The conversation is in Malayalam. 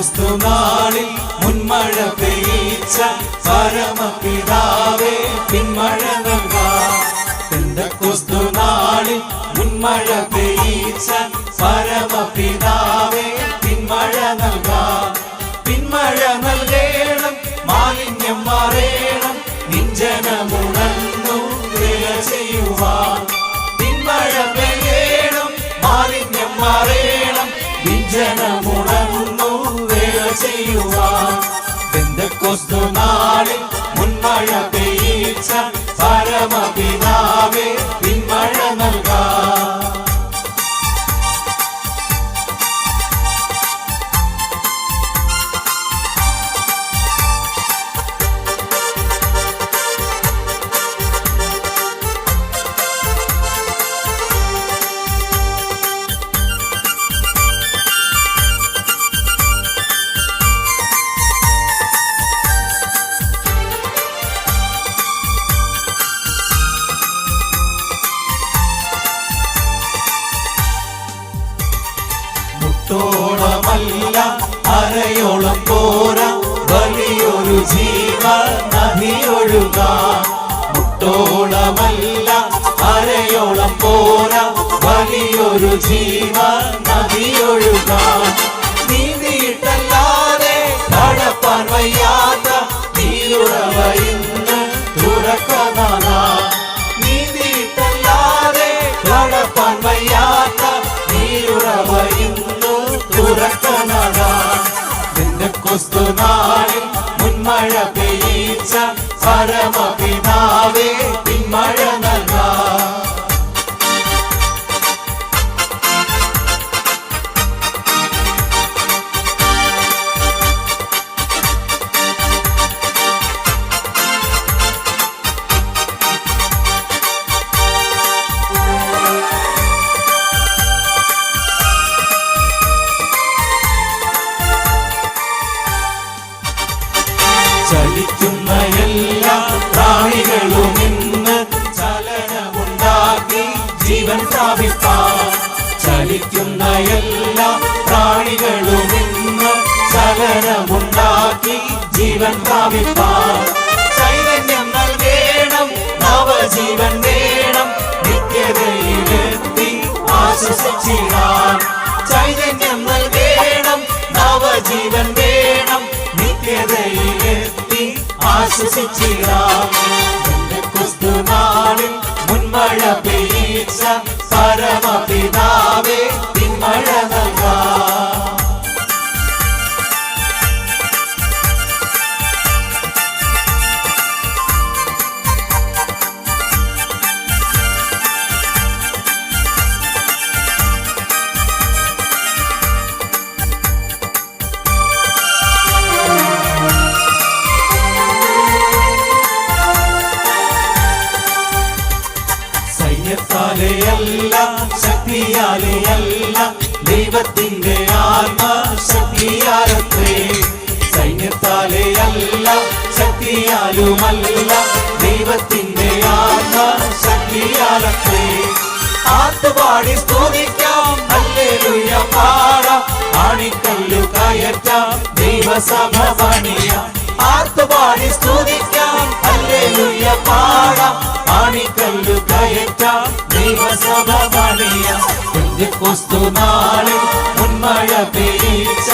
പെന്തക്കോസ്തു നാളിൽ മുൻമഴ പെയ്ച്ച പരമപിതാവേ പിന്മഴ നൽകാം. പെന്തക്കോസ്തു നാളിൽ മുൻമഴ പെയ്ച്ച പരമപിതാവേ പിന്മഴ നൽകാം. പിന്മഴ നൽകേണം, മാലിന്യം മാറേണം, നിഞ്ജനമുണർന്നു വേല ചെയ്യുവാൻ. പിന്മഴ പെയ്യണം, മാലിന്യം മാറേണം, നിഞ്ജനമുണർന്നു വേല ചെയ്യുവാൻ. പെന്തക്കോസ്തു നാളിൽ മുൻമഴ പെയ്ച്ച പരമപിതാവേ പിന്മഴ നൽകാം. ോളമല്ല അരയോളം പോരാ, വലിയൊരു ജീവ നദിയൊഴുകാം. മുട്ടോളമല്ല അരയോളം പോരാ, വലിയൊരു ജീവ നദിയൊഴുകാം. നീന്തിയിട്ടല്ലാതെ കടപ്പാൻ വയ്യാത്ത നീരുറവ ഇന്ന് തുറക്കനാ. നീന്തിയിട്ടല്ലാതെ കടപ്പാൻ വയ്യാത്ത നീരുറവ ഇന്ന് തുറക്കനാ. പെന്തക്കോസ്തു നാളിൽ മുൻമഴ പെയ്ച്ച പരമപിതാവേ പിന്മഴ നൽകാം. ചലിക്കുന്ന എല്ലാ പ്രാണികളും ഇന്ന് ചലനമുണ്ടാക്കി ജീവൻ പ്രാപിപ്പാൻ. ചലിക്കുന്ന എല്ലാ പ്രാണികളും ഇന്ന് ചലനമുണ്ടാക്കി ജീവൻ പ്രാപിപ്പാൻ. ചൈതന്യം നൽകേണം, നവജീവൻ വേണം, നിത്യതയിലെത്തി ആശ്വസിച്ചിടാൻ. ചൈതന്യം നൽകേണം, നവജീവൻ വേണം, നിത്യതയിലെത്തി ആശ്വസിച്ചിടാം. പെന്തക്കോസ്തു നാളിൽ മുൻമഴ പെയ്ച്ച പരമപിതാവേ പിന്മഴ നൽകാം. സൈന്യത്താലെയല്ല, ശക്തിയാലെയല്ല, ദൈവത്തിന്റെ ആത്മശക്തിയാലത്രേ. സൈന്യത്താലെയല്ല, ശക്തിയാലുമല്ല, ദൈവത്തിന്റെ ആത്മശക്തിയാലത്രേ. ആർത്തുപാടി സ്തുതിക്കാം, ഹല്ലേലൂയ പാടാം, ആണിക്കല്ലു കയറ്റാം, ദൈവസഭ പണിയാം. ആർത്തുപാടി സ്തുതിക്കാം, ഹല്ലേലൂയ പാടാം, ആണിക്കല്ലു കയറ്റാം, ദൈവസഭ പണിയാം. പെന്തക്കോസ്തു നാളിൽ മുൻമഴ പെയ്ച്ച